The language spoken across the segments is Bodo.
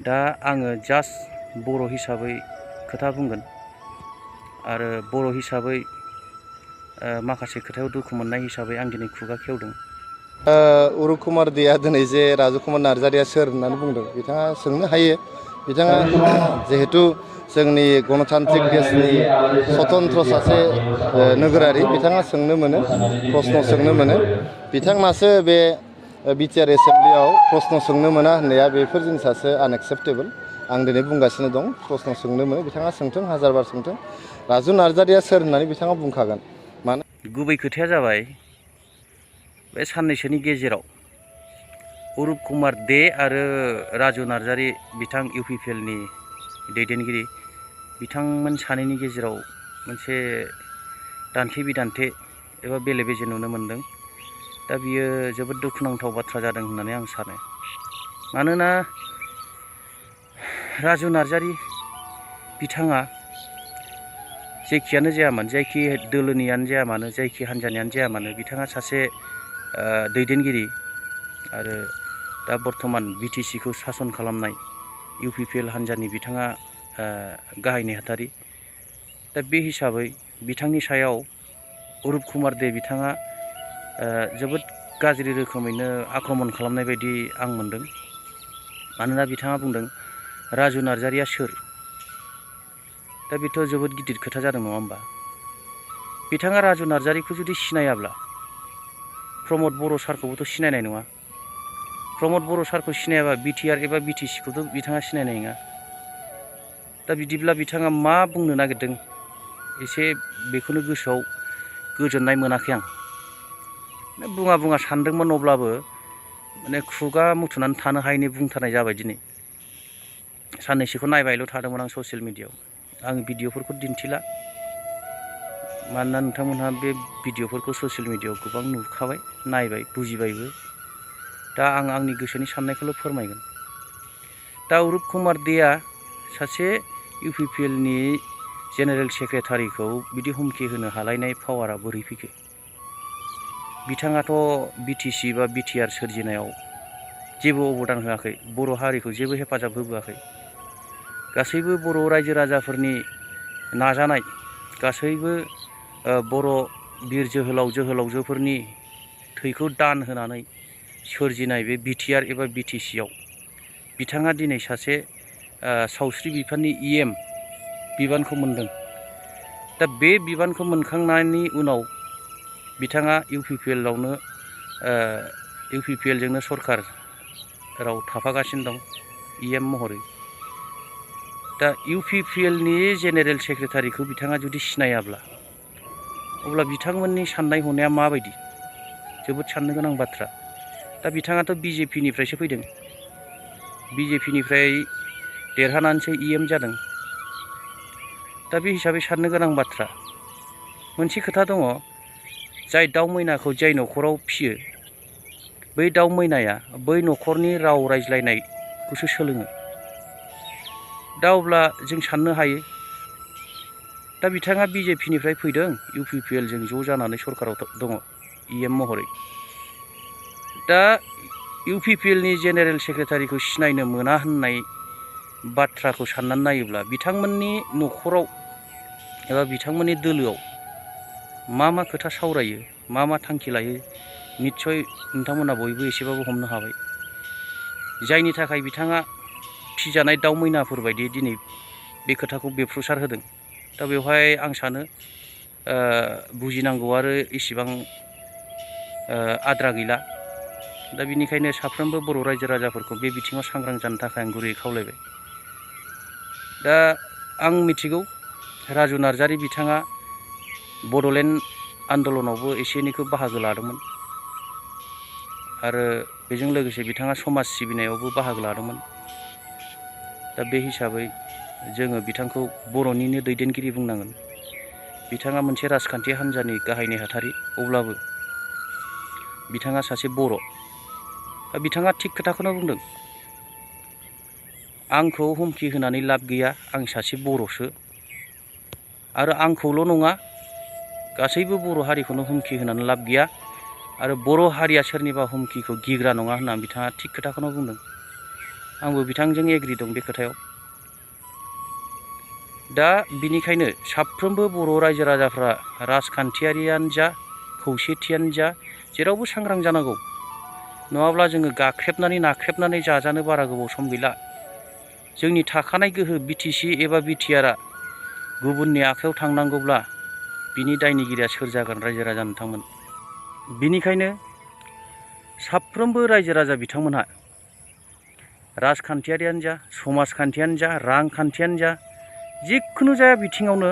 दा आङो जास्ट बर' हिसाबै खोथा बुंगोन आरो बर' हिसाबै माखासे खोथायाव दुखु मोननाय हिसाबै आं दिनै खुगा खेवदों। उरुप कुमार देआ दिनै जे राजकुमार नार्जारिया सोर होननानै बुंदों बिथाङा सोंनो हायो। बिथाङा जिहेतु जोंनि गणतान्त्रिक देशनि स्वतन्त्र सासे नोगोरारि बिथाङा सोंनो मोनो, प्रश्न सोंनो मोनो। बिथांनासो बे बिटिआर एसेम्बलियाव प्रश्न सोंनो मोना होननाया बेफोर जिनिसासो आनएक्सेप्टेबोल। आं दिनै बुंगासिनो दं प्रश्न सोंनो मोनो, बिथाङा सोंथों, हाजारबार सोंथों। राजु नार्जारिया सोर होननानै बिथाङा बुंखागोन। मानो गुबै खोथाया जाबाय बे साननैसोनि गेजेराव उरुप कुमार दे आरो राजु नार्जारि बिथां इउपिपिएलनि दैदेनगिरि बिथांमोन सानैनि गेजेराव मोनसे दान्थे बिदान्थे एबा बेले बेजे नुनो मोनदों। दा बियो जोबोद दुखुनांथाव बाथ्रा जादों होननानै आं सानो। मानोना राजु नार्जारि बिथाङा जेखियानो जाया मानो, जायखि दोलोनियानो जाया मानो, जायखि हान्जानियानो जाया मानो, बिथाङा सासे दैदेनगिरि आरो दा बर्थमान बिटिसिखौ सासन खालामनाय इउपिपिएल हान्जानि बिथाङा गाहाय नेहाथारि। दा बे हिसाबै बिथांनि सायाव उरुप कुमार दे बिथाङा जोबोद गाज्रि रोखोमैनो आक्रमन खालामनाय बायदि आं मोनदों। मानोना बिथाङा बुंदों राजु नार्जारिया सोर? दा बेथ' जोबोद गिदिर खोथा जादों नङा होमबा? बिथाङा राजु नार्जारिखौ जुदि सिनायाब्ला प्रमद बर' सारखौबोथ' सिनायनाय नङा। प्रमद बर' सारखौ सिनायाबा बिटिआर एबा बिटिसिखौथ' बिथाङा सिनायनाय नङा। दा बिदिब्ला बिथाङा मा बुंनो नागिरदों एसे बेखौनो गोसोआव गोजोननाय मोनाखै आं। बुङा बुङा सानदोंमोन, अब्लाबो माने खुगा मुथुनानै थानो हायैनि बुंथारनाय जाबाय दिनै। साननैसोखौ नायबायल' थादोंमोन आं ससियेल मिडियाआव। आं भिडिअफोरखौ दिन्थिला, मानोना नोंथांमोनहा बे भिडिअफोरखौ ससियेल मिडियाआव गोबां नुखाबाय, नायबाय, बुजिबायबो। दा आं आंनि गोसोनि साननायखौल' फोरमायगोन। दा उरुप कुमार देआ सासे इउपिपिएलनि जेनेरेल सेक्रेटारिखौ बिदि हुमखि होनो हालायनाय पावारा बोरै फैखो? बिथाङाथ' बिटिसि बा बिटिआर सोरजिनायाव जेबो अबदान होआखै, बर' हारिखौ जेबो हेफाजाब होबोआखै। गासैबो बर' रायजो राजाफोरनि नाजानाय, गासैबो बर' बिर जोहोलाव जोहोलावजोफोरनि थैखौ दान होनानै सोरजिनाय बे बिटिआर एबा बिटिसिआव बिथाङा दिनै सासे सावस्रि बिफाननि इएम बिबानखौ मोनदों। दा बे बिबानखौ मोनखांनायनि उनाव बिथाङा इउपिपिएलजोंनो सरकाराव थाफागासिनो दं इएम महरै। दा इउपिपिएलनि जेनेरेल सेक्रेटारिखौ बिथाङा जुदि सिनायाब्ला अब्ला बिथांमोननि साननाय हनाया माबायदि? जोबोद साननो गोनां बाथ्रा। दा बिथाङाथ' बिजेपिनिफ्रायसो फैदों, बिजेपिनिफ्राय देरहानानैसो इएम जादों। दा बे हिसाबै साननो गोनां बाथ्रा। मोनसे खोथा दङ, जाय दाउ मैनाखौ जाय न'खराव फियो बै दाउ मैनाया बै न'खरनि राव रायज्लायनायखौसो सोलोङो। दा अब्ला जों साननो हायो, दा बिथाङा बिजेपिनिफ्राय फैदों, इउपिपिएलजों ज' जानानै सरकाराव दङ इएम महरै। दा इउपिपिएलनि जेनेरेल सेक्रेटारिखौ सिनायनो मोना होननाय बाथ्राखौ साननानै नायोब्ला बिथांमोननि न'खराव एबा बिथांमोननि दोलोआव मा मा खोथा सावरायो, मा मा थांखि लायो, निस्सय नोंथांमोना बयबो एसेबाबो हमनो हाबाय। जायनि थाखाय बिथाङा फिजानाय दाउ मैनाफोरबायदि दिनै बे खोथाखौ बेफ्रुसार होदों। दा बेवहाय आं सानो बुजिनांगौ आरो इसिबां आद्रा गैला। दा बिनिखायनो साफ्रोमबो बर' रायजो राजाफोरखौ बे बिथिङाव सांग्रां जानो थाखाय आं गुरैयै खावलायबाय। दा आं मिथिगौ राजु नार्जारि बिथाङा बड'लेण्ड आन्दलनावबो एसे एनैखौ बाहागो लादोंमोन आरो बेजों लोगोसे बिथाङा समाज सिबिनायावबो बाहागो लादोंमोन। दा बे हिसाबै जोङो बिथांखौ बर'निनो दैदेनगिरि बुंनांगोन। बिथाङा मोनसे राजखान्थि हान्जानि गाहाय नेहाथारि, अब्लाबो बिथाङा सासे बर'। दा बिथाङा थिग खोथाखौनो बुंदों, आंखौ हुमखि होनानै लाब गैया, आं सासे बर'सो। आरो आंखौल' नङा, गासैबो बर' हारिखौनो हुमखि होनानै लाब गैया। आरो बर' हारिया सोरनिबा हुमखिखौ गिग्रा नङा होननानै बिथाङा थिग खोथाखौनो बुंदों। आंबो बिथांजों एग्रि दं बे खोथायाव। दा बिनिखायनो साफ्रोमबो बर' रायजो राजाफ्रा राजखान्थियारियानो जा खौसेथियानो जा जेरावबो सांग्रां जानांगौ। नङाब्ला जोङो गाख्रेबनानै नाख्रेबनानै जाजानो बारा गोबाव सम गैला। जोंनि थाखानाय गोहो बिटिसि एबा बिटिआरआ गुबुननि आखायाव थांनांगौब्ला बिनि दायनिगिरिया सोर जागोन? रायजो राजा नोंथांमोन। बिनिखायनो साफ्रोमबो रायजो राजा बिथांमोनहा राजखान्थियारियानो जा समाजखान्थियानो जा रांखान्थियानो जा जिखुनु जाया बिथिङावनो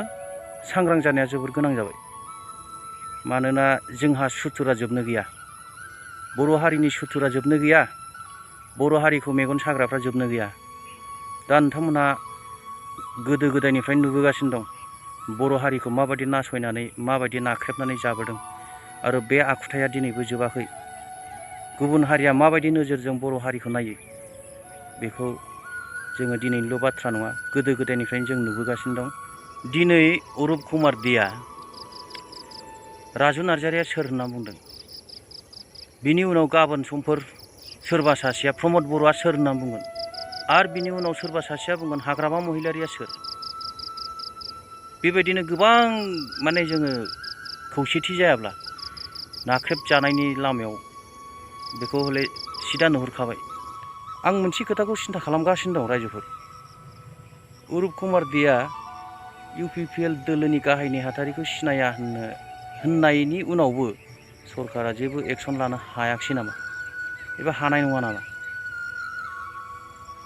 सांग्रां जानाया जोबोर गोनां जाबाय। मानोना जोंहा सुथुरा जोबनो गैया, बर' हारिनि सुथुरा जोबनो गैया, बर' हारिखौ मेगन साग्राफ्रा जोबनो गैया। दा नोंथांमोनहा गोदो गोदायनिफ्रायनो नुबोगासिनो दं बर' हारिखौ माबायदि नासयनानै माबायदि नाख्रेबनानै जाबोदों आरो बे आखुथाया दिनैबो जोबाखै। गुबुन हारिया माबायदि नोजोरजों बर' हारिखौ नायो बेखौ जोङो दिनैनिल' बाथ्रा नङा, गोदो गोदायनिफ्रायनो जों नुबोगासिनो दं। दिनै अरुप कुमार देआ राजु नार्जारिया सोर होनना बुंदों, बिनि उनाव गाबोन समफोर सोरबा सासेया प्रमद बर'आ सोर होनना बुंगोन, आरो बिनि उनाव सोरबा सासेया बुंगोन हाग्रामा महिलारिया सोर। बेबायदिनो गोबां माने जोङो खौसेथि जायाब्ला नाख्रेबजानायनि लामायाव बेखौ हले सिदा नुहुरखाबाय। आं मोनसे खोथाखौ सिन्था खालामगासिनो दं रायजोफोर। अरुप कुमार देआ UPPL दोलोनि गाहाय नेहाथारिखौ सिनाया होननायनि उनावबो सरकारा जेबो एक्सन लानो हायाखिसै नामा एबा हानाय नङा नामा?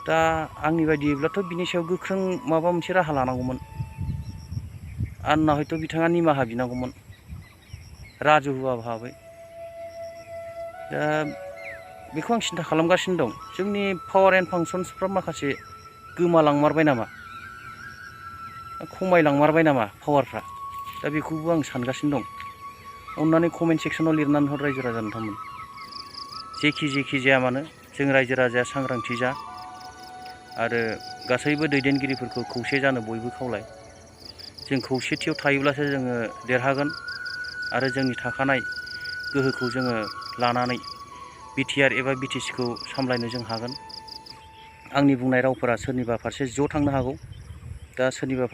दा आंनि बायदिब्लाथ' बिनि सायाव गोख्रों माबा मोनसे राहा लानांगौमोन। आंना हयथ' बिथाङा निमाहा बिनांगौमोन, राजु होआबो हाबाय। दा बेखौ आं सिन्था खालामगासिनो दं। जोंनि पावार एन्ड फांसन्सफ्रा माखासे गोमालांमारबाय नामा, खमायलांमारबाय नामा पावारफ्रा? दा बेखौबो आं सानगासिनो दं। अननानै कमेन्ट सेक्सनाव लिरनानै हर रायजो राजा नोंथांमोन। जेखि जाया मानो जों रायजो राजाया सांग्रांथि जा आरो गासैबो दैदेनगिरिफोरखौ खौसे जानो बयबो खावलाय। जों खौसेथियाव थायोब्लासो जोङो देरहागोन आरो जोंनि थाखानाय गोहोखौ जोङो लानानै बिटिआर एबा बिटिसिखौ सामलायनो जों हागोन। आंनि बुंनाय रावफोरा सोरनिबा फारसे ज' थांनो हागौ, दा सोरनिबा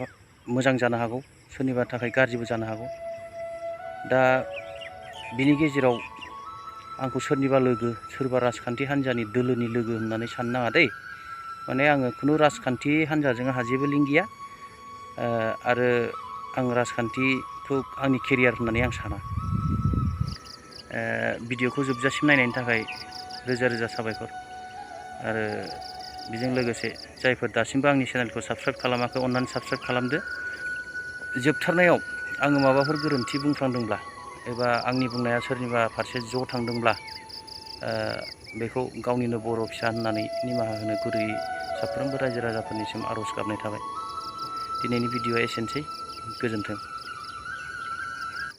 मोजां जानो हागौ, सोरनिबा थाखाय गाज्रिबो जानो हागौ। दा बिनि गेजेराव आंखौ सोरनिबा लोगो, सोरबा राजखान्थि हान्जानि दोलोनि लोगो होननानै साननो नाङा दै। माने आङो खुनु राजखान्थि हान्जाजों आंहा जेबो लिंक गैया आरो आं राजखान्थिखौ आंनि केरियार होननानै आं साना। भिडिअखौ जोबजासिम नायनायनि थाखाय रोजा रोजा साबायखर। आरो बेजों लोगोसे जायफोर दासिमबो आंनि चेनेलखौ साबस्क्राइब खालामाखै अननानै साबस्क्राइब खालामदो। जोबथारनायाव आङो माबाफोर गोरोन्थि बुंफ्लांदोंब्ला एबा आंनि बुंनाया सोरनिबा फारसे ज' थांदोंब्ला बेखौ गावनिनो बर' फिसा होननानै निमाहा होनो गुरैयै साफ्रोमबो रायजो राजाफोरनिसिम आर'ज गाबनाय थाबाय। दिनैनि भिडिअ'आ एसेनोसै, गोजोन्थों।